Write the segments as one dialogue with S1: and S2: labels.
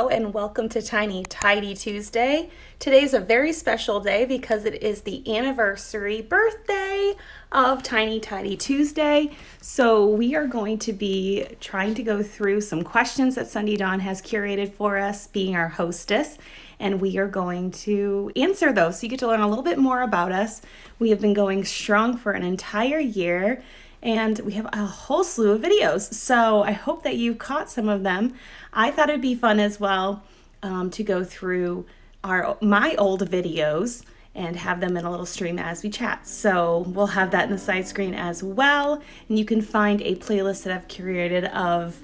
S1: Hello and welcome to Tiny Tidy Tuesday. Today's a very special day because it is the anniversary birthday of Tiny Tidy Tuesday. So we are going to be trying to go through some questions that Sunday Dawn has curated for us, being our hostess, and we are going to answer those. So you get to learn a little bit more about us. We have been going strong for an entire year, and we have a whole slew of videos. So I hope that you caught some of them. I thought it'd be fun as well to go through my old videos and have them in a little stream as we chat. So we'll have that in the side screen as well. And you can find a playlist that I've curated of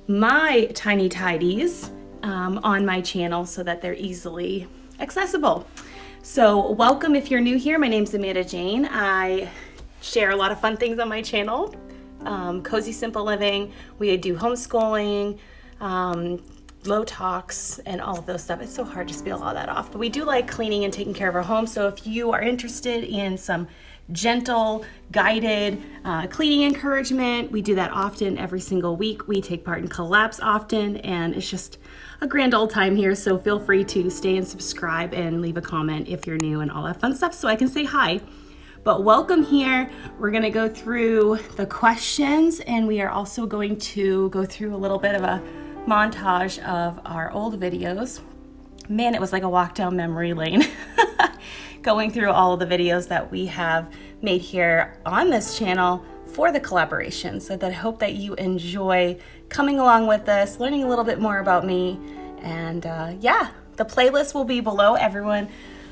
S1: my tiny tidies on my channel so that they're easily accessible. So welcome if you're new here. My name's Amanda Jane. I share a lot of fun things on my channel. Cozy Simple Living. We do homeschooling, low talks, and all of those stuff. It's so hard to spiel all that off, but we do like cleaning and taking care of our home. So if you are interested in some gentle, guided cleaning encouragement, we do that often every single week. We take part in collabs often, and it's just a grand old time here. So feel free to stay and subscribe and leave a comment if you're new and all that fun stuff so I can say hi. But welcome here. We're going to go through the questions, and we are also going to go through a little bit of a montage of our old videos. Man, it was like a walk down memory lane going through all of the videos that we have made here on this channel for the collaboration. So that I hope that you enjoy coming along with us, learning a little bit more about me. And yeah, the playlist will be below. Everyone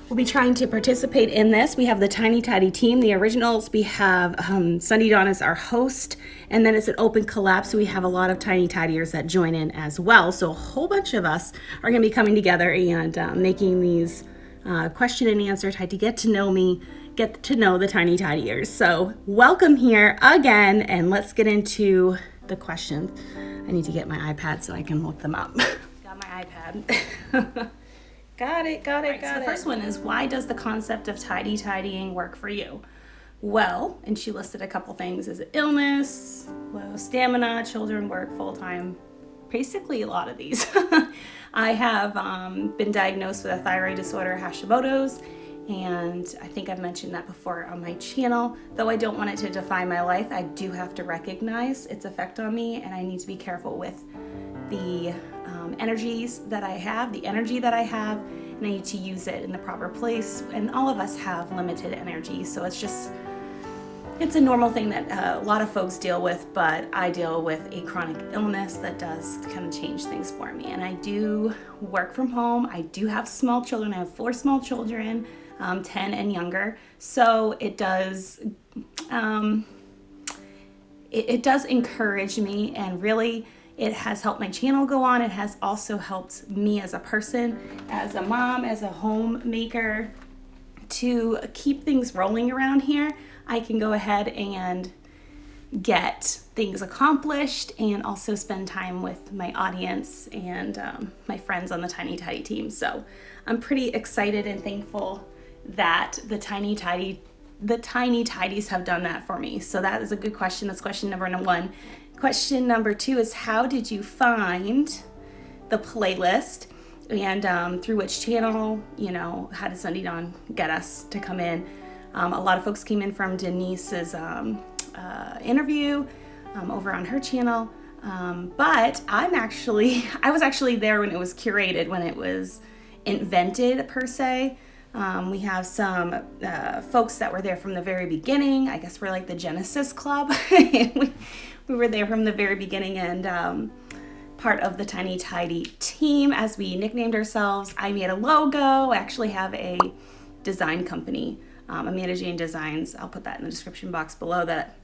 S1: we'll be trying to participate in this. We have the Tiny Tidy team, the originals. We have Sunday Dawn as our host, and then it's an open collab, so we have a lot of Tiny Tidiers that join in as well. So a whole bunch of us are going to be coming together and making these question and answer type to get to know me, get to know the Tiny Tidiers. So welcome here again, and let's get into the questions. I need to get my iPad so I can look them up. Got my iPad. Got it. So the first one is, why does the concept of tidying work for you? Well, and she listed a couple things. Is it illness, low stamina, children, work, full-time? Basically a lot of these. I have been diagnosed with a thyroid disorder, Hashimoto's, and I think I've mentioned that before on my channel. Though I don't want it to define my life, I do have to recognize its effect on me, and I need to be careful with the energies that I have, the energy that I have, and I need to use it in the proper place. And all of us have limited energy, so it's a normal thing that a lot of folks deal with, but I deal with a chronic illness that does kind of change things for me. And I do work from home. I do have small children. I have 4 small children, 10 and younger. So it does it does encourage me, and really it has helped my channel go on. It has also helped me as a person, as a mom, as a homemaker, to keep things rolling around here. I can go ahead and get things accomplished and also spend time with my audience and my friends on the Tiny Tidy team. So I'm pretty excited and thankful that the Tiny Tidies have done that for me. So that is a good question. That's question number 1. Question number 2 is, how did you find the playlist, and through which channel? How did Sunday Dawn get us to come in? A lot of folks came in from Denise's interview over on her channel, but I was actually there when it was curated, when it was invented per se. We have some folks that were there from the very beginning. I guess we're like the Genesis Club. We were there from the very beginning, and part of the Tiny Tidy team, as we nicknamed ourselves. I made a logo. I actually have a design company, Amanda Jane Designs. I'll put that in the description box below, that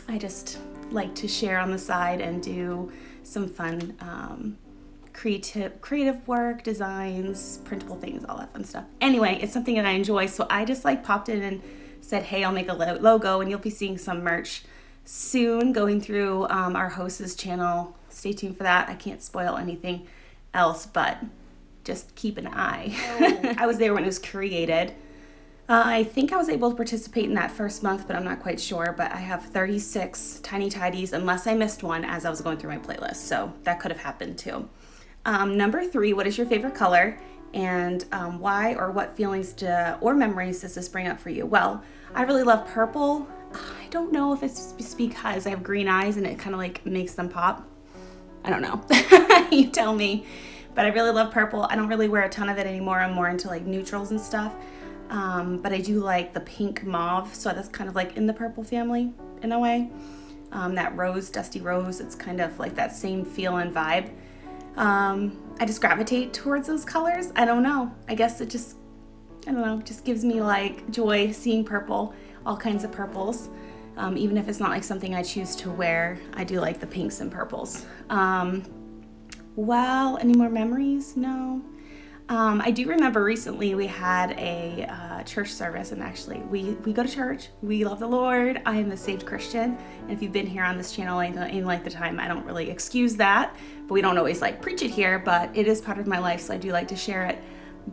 S1: I just like to share on the side and do some fun creative work, designs, printable things, all that fun stuff. Anyway, it's something that I enjoy, so I just popped in and said, hey, I'll make a logo, and you'll be seeing some merch soon going through our host's channel. Stay tuned for that. I can't spoil anything else, but just keep an eye. I was there when it was created. I think I was able to participate in that first month, but I'm not quite sure. But I have 36 Tiny Tidies, unless I missed one as I was going through my playlist. So that could have happened too. Number 3, what is your favorite color? And why or what feelings or memories does this bring up for you? Well, I really love purple. I don't know if it's because I have green eyes and it kind of like makes them pop. I don't know. You tell me. But I really love purple. I don't really wear a ton of it anymore. I'm more into like neutrals and stuff. But I do like the pink mauve. So that's kind of like in the purple family in a way. That rose, dusty rose, it's kind of like that same feel and vibe. I just gravitate towards those colors. I don't know. I guess it just, I don't know, just gives me like joy seeing purple, all kinds of purples. Even if it's not like something I choose to wear, I do like the pinks and purples. Well, any more memories? No. I do remember recently we had a church service, and actually we go to church. We love the Lord. I am a saved Christian, and if you've been here on this channel in like the time, I don't really excuse that, but we don't always like preach it here, but it is part of my life, so I do like to share it.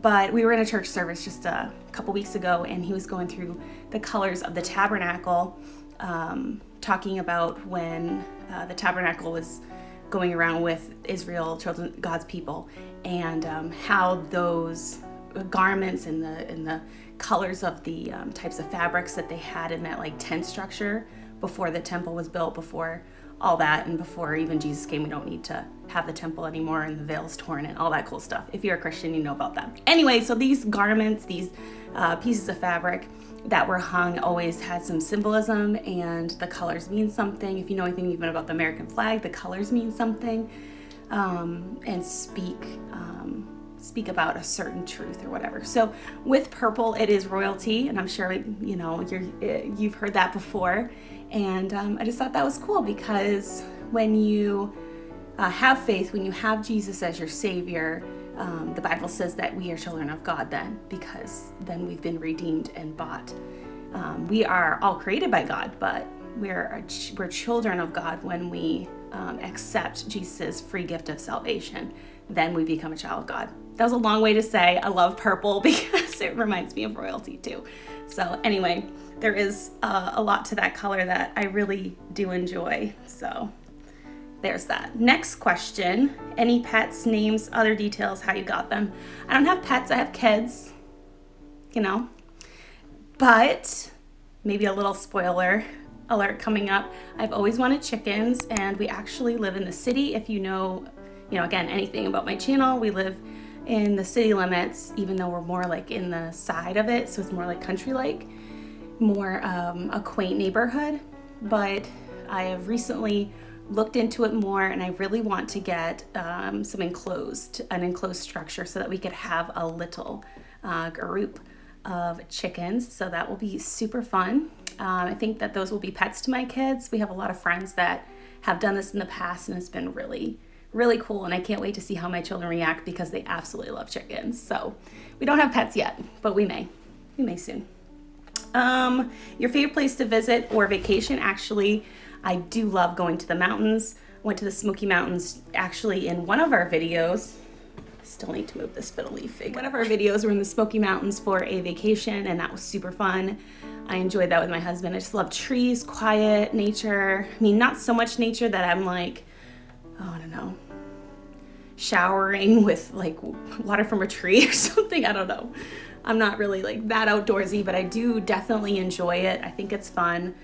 S1: But we were in a church service just a couple weeks ago, and he was going through the colors of the tabernacle, talking about when the tabernacle was going around with Israel, children, God's people, and how those garments and the colors of the types of fabrics that they had in that like tent structure before the temple was built, before all that, and before even Jesus came. We don't need to have the temple anymore, and the veil's torn and all that cool stuff. If you're a Christian, you know about that. Anyway, so these garments, these pieces of fabric that were hung always had some symbolism, and the colors mean something. If you know anything even about the American flag, the colors mean something, and speak about a certain truth or whatever. So with purple, it is royalty, and I'm sure you know you've heard that before. And I just thought that was cool, because when you have faith, when you have Jesus as your Savior, the Bible says that we are children of God then, because then we've been redeemed and bought. We are all created by God, but we're children of God when we accept Jesus' free gift of salvation. Then we become a child of God. That was a long way to say I love purple, because it reminds me of royalty too. So anyway, there is a lot to that color that I really do enjoy. So there's that. Next question. Any pets, names, other details, how you got them? I don't have pets. I have kids, you know. But maybe a little spoiler alert coming up. I've always wanted chickens, and we actually live in the city. If you know, again, anything about my channel, we live in the city limits, even though we're more like in the side of it. So it's more like country-like, more a quaint neighborhood. But I have recently looked into it more, and I really want to get an enclosed structure so that we could have a little group of chickens. So that will be super fun. I think that those will be pets to my kids. We have a lot of friends that have done this in the past, and it's been really, really cool. And I can't wait to see how my children react, because they absolutely love chickens. So we don't have pets yet, but we may soon. Your favorite place to visit or vacation? Actually, I do love going to the mountains. Went to the Smoky Mountains actually in one of our videos. Still need to move this fiddle leaf fig. One of our videos were in the Smoky Mountains for a vacation, and that was super fun. I enjoyed that with my husband. I just love trees, quiet, nature. I mean, not so much nature that I'm like, oh, I don't know, showering with like water from a tree or something. I don't know. I'm not really like that outdoorsy, but I do definitely enjoy it. I think it's fun.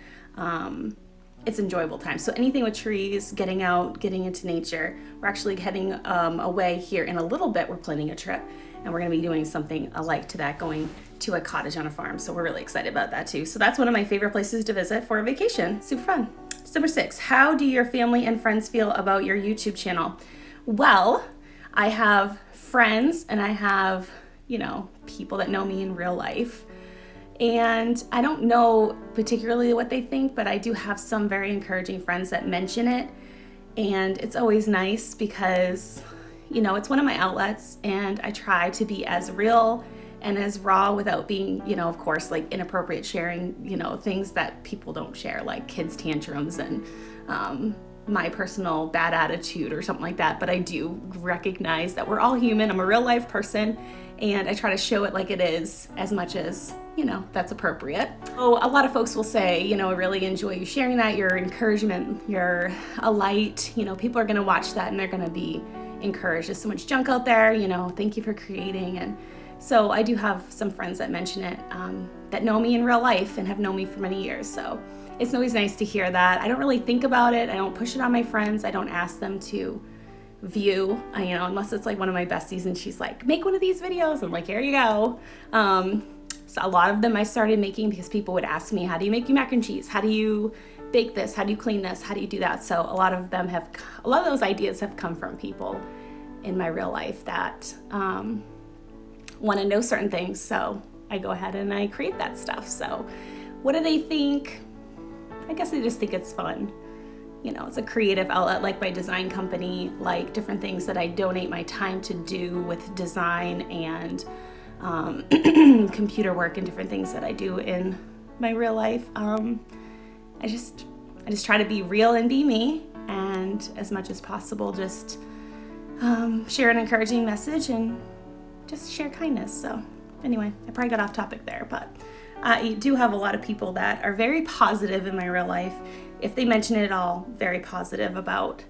S1: It's enjoyable time. So anything with trees, getting out, getting into nature. We're actually heading away here in a little bit. We're planning a trip, and we're going to be doing something alike to that, going to a cottage on a farm. So we're really excited about that too. So that's one of my favorite places to visit for a vacation. Super fun. Number 6, how do your family and friends feel about your YouTube channel? Well, I have friends, and I have, people that know me in real life. And I don't know particularly what they think, but I do have some very encouraging friends that mention it. And it's always nice, because, it's one of my outlets, and I try to be as real and as raw without being, of course, like inappropriate sharing, things that people don't share, like kids' tantrums and my personal bad attitude or something like that. But I do recognize that we're all human. I'm a real life person, and I try to show it like it is as much as, that's appropriate. Oh, a lot of folks will say, I really enjoy you sharing that, your encouragement, you're a light, people are going to watch that, and they're going to be encourage. There's so much junk out there, thank you for creating. And so I do have some friends that mention it that know me in real life and have known me for many years. So it's always nice to hear that. I don't really think about it. I don't push it on my friends. I don't ask them to view, unless it's like one of my besties and she's like, make one of these videos. I'm like, here you go. So a lot of them I started making because people would ask me, how do you make your mac and cheese? How do you bake this? How do you clean this? How do you do that? So a lot of those ideas have come from people in my real life that want to know certain things. So I go ahead and I create that stuff. So what do they think? I guess they just think it's fun. It's a creative outlet, like my design company, like different things that I donate my time to do with design and computer work and different things that I do in my real life. I just try to be real and be me, and as much as possible, just share an encouraging message and just share kindness. So anyway, I probably got off topic there, but I do have a lot of people that are very positive in my real life. If they mention it at all, very positive about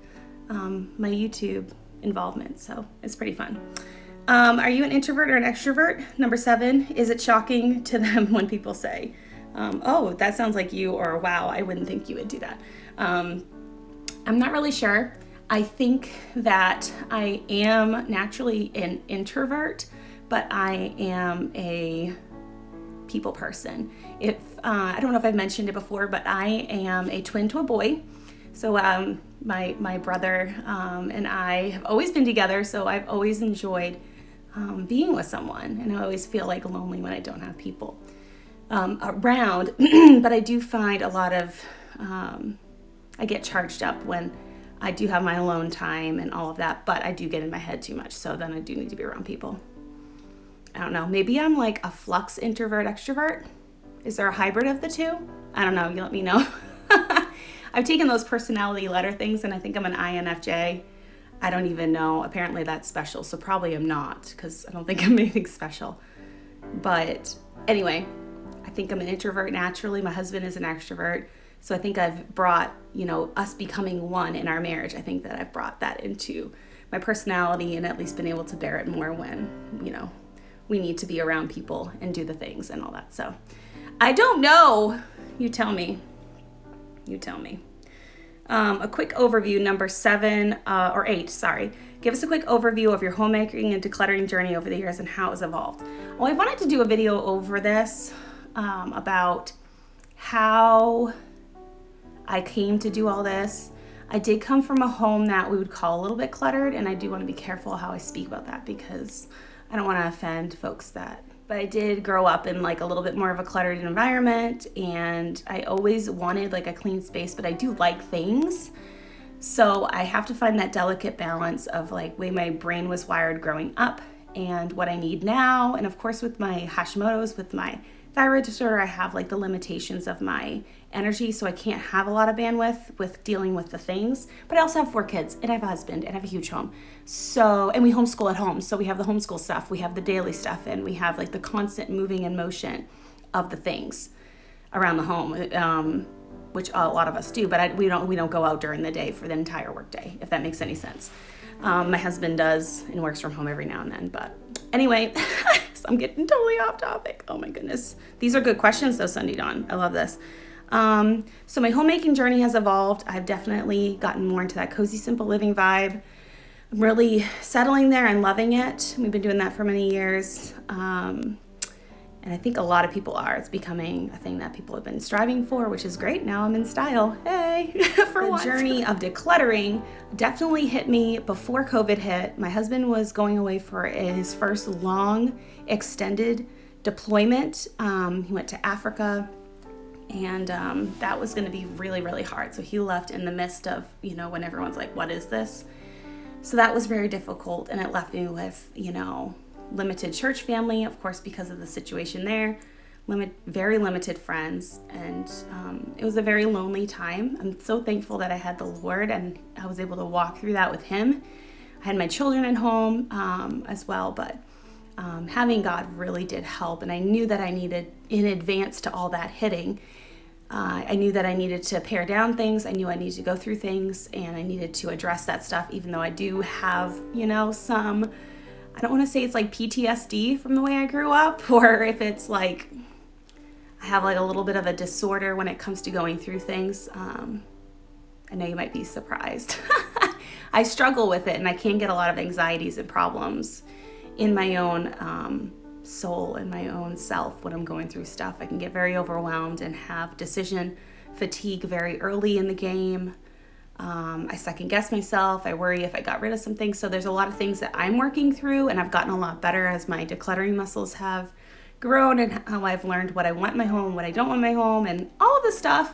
S1: my YouTube involvement. So it's pretty fun. Are you an introvert or an extrovert? Number 7, is it shocking to them when people say, oh, that sounds like you, or wow, I wouldn't think you would do that. I'm not really sure. I think that I am naturally an introvert, but I am a people person. I don't know if I've mentioned it before, but I am a twin to a boy. So my brother and I have always been together, so I've always enjoyed being with someone, and I always feel like lonely when I don't have people around. But I do find a lot of I get charged up when I do have my alone time and all of that, but I do get in my head too much, so then I do need to be around people. I don't know, maybe I'm like a flux introvert extrovert. Is there a hybrid of the two? I don't know, you let me know. I've taken those personality letter things and I think I'm an INFJ. I don't even know, apparently that's special, so probably I'm not, because I don't think I'm anything special. But anyway, I think I'm an introvert naturally. My husband is an extrovert, so I think I've brought, us becoming one in our marriage. I think that I've brought that into my personality and at least been able to bear it more when, we need to be around people and do the things and all that. So I don't know. You tell me. A quick overview, number 7 or 8, sorry. Give us a quick overview of your homemaking and decluttering journey over the years and how it's evolved. Well, I wanted to do a video over this about how I came to do all this. I did come from a home that we would call a little bit cluttered, and I do want to be careful how I speak about that because I don't want to offend folks but I did grow up in like a little bit more of a cluttered environment, and I always wanted like a clean space, but I do like things. So I have to find that delicate balance of like way my brain was wired growing up and what I need now. And of course with my Hashimoto's, with my thyroid disorder, I have like the limitations of my energy, so I can't have a lot of bandwidth with dealing with the things. But I also have 4 kids, and I have a husband, and I have a huge home. So, and we homeschool at home, so we have the homeschool stuff, we have the daily stuff, and we have like the constant moving and motion of the things around the home, which a lot of us do. But we don't go out during the day for the entire work day, if that makes any sense. My husband does and works from home every now and then. But anyway, so I'm getting totally off topic. Oh my goodness. These are good questions though, Sunday Dawn. I love this. So my homemaking journey has evolved. I've definitely gotten more into that cozy, simple living vibe. I'm really settling there and loving it. We've been doing that for many years. And I think a lot of people are. It's becoming a thing that people have been striving for, which is great. Now I'm in style. Hey, for once. The journey of decluttering definitely hit me before COVID hit. My husband was going away for his first long, extended deployment. He went to Africa, and that was going to be really, really hard. So he left in the midst of, when everyone's like, what is this? So that was very difficult, and it left me with, limited church family, of course, because of the situation there, very limited friends, and it was a very lonely time. I'm so thankful that I had the Lord, and I was able to walk through that with him. I had my children at home as well, but having God really did help, and I knew that I needed, in advance to all that hitting, I knew that I needed to pare down things. I knew I needed to go through things, and I needed to address that stuff, even though I do have, some, I don't want to say it's like PTSD from the way I grew up, or if it's like I have like a little bit of a disorder when it comes to going through things. I know you might be surprised. I struggle with it, and I can get a lot of anxieties and problems in my own soul, in my own self when I'm going through stuff. I can get very overwhelmed and have decision fatigue very early in the game. I second guess myself. I worry if I got rid of some things. So there's a lot of things that I'm working through, and I've gotten a lot better as my decluttering muscles have grown, and how I've learned what I want in my home, what I don't want in my home, and all of this stuff.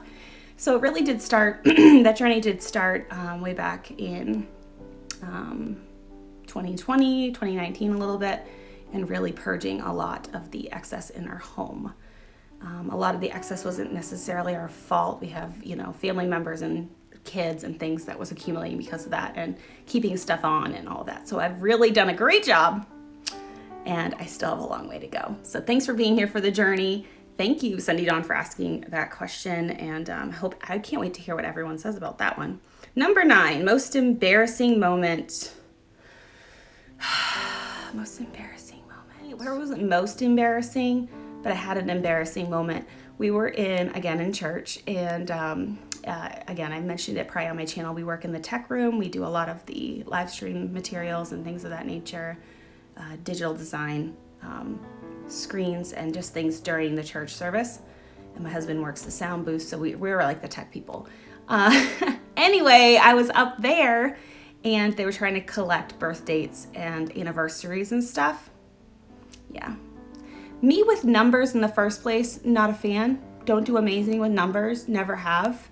S1: So it really did start, that journey did start way back in 2020, 2019 a little bit, and really purging a lot of the excess in our home. A lot of the excess wasn't necessarily our fault. We have, family members and kids and things that was accumulating because of that, and keeping stuff on and all that. So I've really done a great job, and I still have a long way to go. So thanks for being here for the journey. Thank you, Sunday Dawn, for asking that question, and I can't wait to hear what everyone says about that one. Number 9, most embarrassing moment. Most embarrassing moment. Where wasn't most embarrassing, but I had an embarrassing moment. We were in church, and again, I mentioned it probably on my channel. We work in the tech room. We do a lot of the live stream materials and things of that nature, digital design, screens, and just things during the church service. And my husband works the sound booth, so we were like the tech people. Anyway, I was up there, and they were trying to collect birth dates and anniversaries and stuff. Yeah. Me with numbers in the first place, not a fan. Don't do amazing with numbers, never have.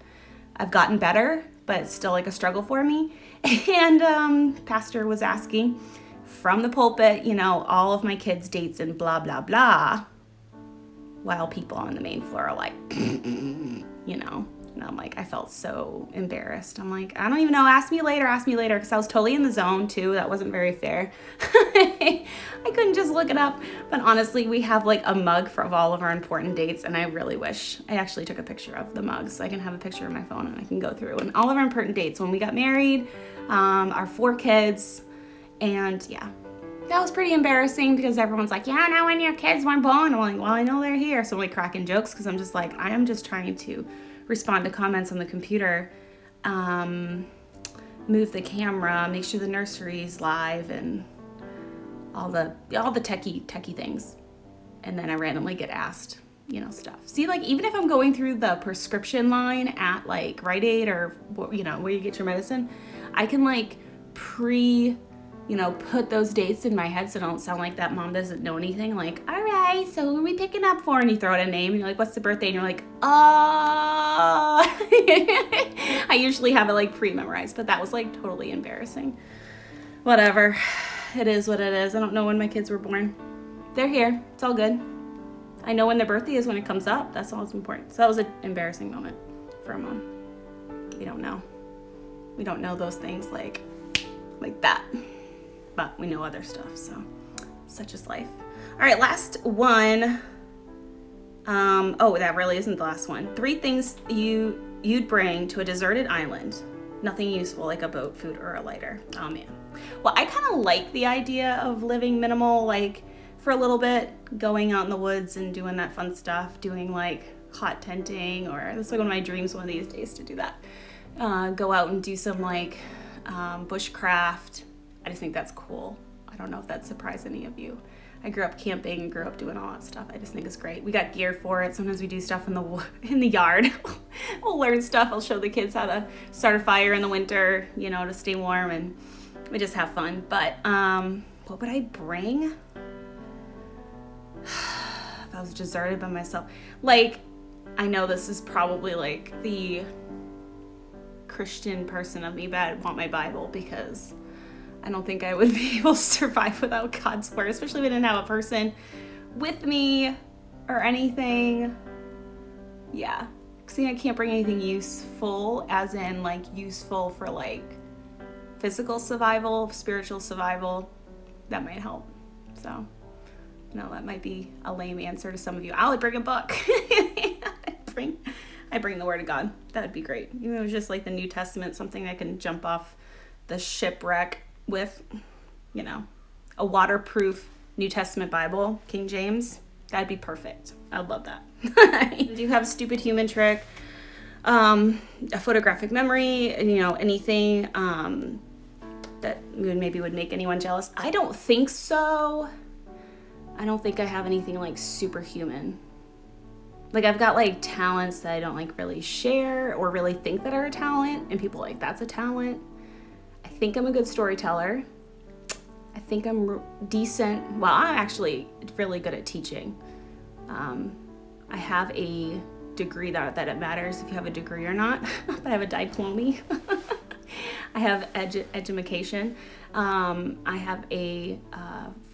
S1: I've gotten better, but it's still like a struggle for me. And pastor was asking from the pulpit, all of my kids' dates and blah, blah, blah, while people on the main floor are like, and I'm like, I felt so embarrassed. I'm like, I don't even know. Ask me later, because I was totally in the zone too. That wasn't very fair. I couldn't just look it up. But honestly, we have like a mug of all of our important dates, and I really wish I actually took a picture of the mug so I can have a picture of my phone and I can go through. And all of our important dates, when we got married, our 4 kids, and yeah. That was pretty embarrassing because everyone's like, yeah, now when your kids weren't born. I'm like, well, I know they're here. So I'm like cracking jokes because I'm just like, I am just trying to respond to comments on the computer, move the camera, make sure the nursery's live, and all the techie things. And then I randomly get asked, stuff. See, like, even if I'm going through the prescription line at like Rite Aid or, where you get your medicine, I can like put those dates in my head so I don't sound like that mom doesn't know anything. Like, all right, so who are we picking up for? And you throw out a name and you're like, what's the birthday? And you're like, I usually have it like pre-memorized, but that was like totally embarrassing. Whatever. It is what it is. I don't know when my kids were born. They're here. It's all good. I know when their birthday is when it comes up. That's all that's important. So that was an embarrassing moment for a mom. We don't know. We don't know those things like that. But we know other stuff, so such is life. All right, last one. That really isn't the last one. 3 things you'd bring to a deserted island. Nothing useful like a boat, food, or a lighter. Oh man. Well, I kind of like the idea of living minimal, like for a little bit, going out in the woods and doing that fun stuff, doing like hot tenting, or that's like one of my dreams one of these days to do that. Go out and do some like bushcraft. I just think that's cool. I don't know if that surprised any of you. I grew up camping and grew up doing all that stuff. I just think it's great. We got gear for it. Sometimes we do stuff in the yard. We'll learn stuff. I'll show the kids how to start a fire in the winter, to stay warm, and we just have fun. But what would I bring? If I was deserted by myself. Like, I know this is probably like the Christian person of me, but I want my Bible because I don't think I would be able to survive without God's word, especially if I didn't have a person with me or anything. Yeah. See, I can't bring anything useful, as in like useful for like physical survival, spiritual survival. That might help. So, that might be a lame answer to some of you. I would bring a book. I bring the Word of God. That would be great. Even if it was just like the New Testament, something I can jump off the shipwreck with, you know, a waterproof New Testament Bible, King James. That'd be perfect. I'd love that. I do have a stupid human trick, a photographic memory, you know, anything that maybe would make anyone jealous. I don't think so. I don't think I have anything like superhuman. Like I've got like talents that I don't like really share or really think that are a talent, and people are like, that's a talent. I think I'm a good storyteller. I think I'm decent. Well, I'm actually really good at teaching. I have a degree that it matters if you have a degree or not. But I have a diploma. I have education. I have a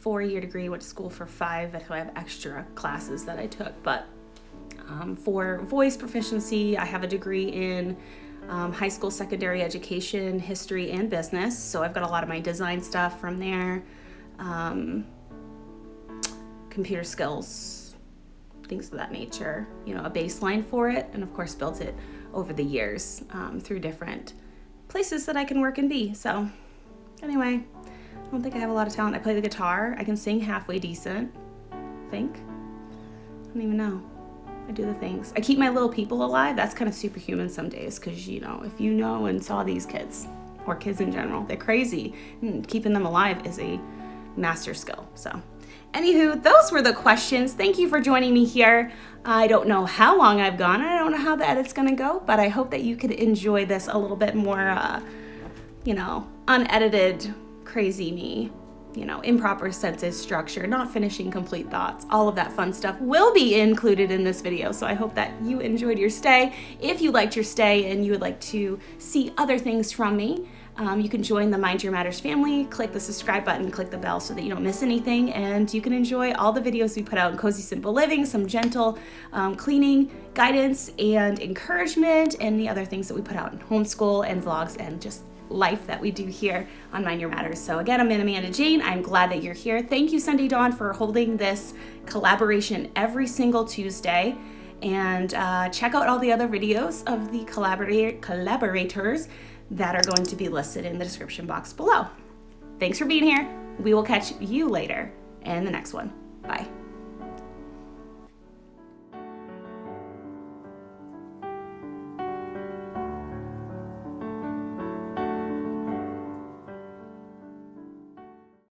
S1: 4-year degree. Went to school for 5, so I have extra classes that I took. But for voice proficiency, I have a degree in high school, secondary education, history, and business. So I've got a lot of my design stuff from there. Computer skills, things of that nature, you know, a baseline for it. And of course built it over the years through different places that I can work and be. So anyway, I don't think I have a lot of talent. I play the guitar. I can sing halfway decent, I think. I don't even know. I do the things. I keep my little people alive. That's kind of superhuman some days because, you know, if you know and saw these kids or kids in general, they're crazy. And keeping them alive is a master skill. So anywho, those were the questions. Thank you for joining me here. I don't know how long I've gone. I don't know how the edit's going to go, but I hope that you could enjoy this a little bit more, you know, unedited, crazy me. You know, improper sentences, structure, not finishing complete thoughts, all of that fun stuff will be included in this video. So I hope that you enjoyed your stay. If you liked your stay and you would like to see other things from me, you can join the Mind Your Matters family, click the subscribe button, click the bell so that you don't miss anything, and you can enjoy all the videos we put out in Cozy Simple Living, some gentle cleaning, guidance, and encouragement, and the other things that we put out in homeschool and vlogs and just life that we do here on Mind Your Matters. So again, I'm Amanda Jane. I'm glad that you're here. Thank you, Sunday Dawn, for holding this collaboration every single Tuesday. And check out all the other videos of the collaborators that are going to be listed in the description box below. Thanks for being here. We will catch you later in the next one. Bye.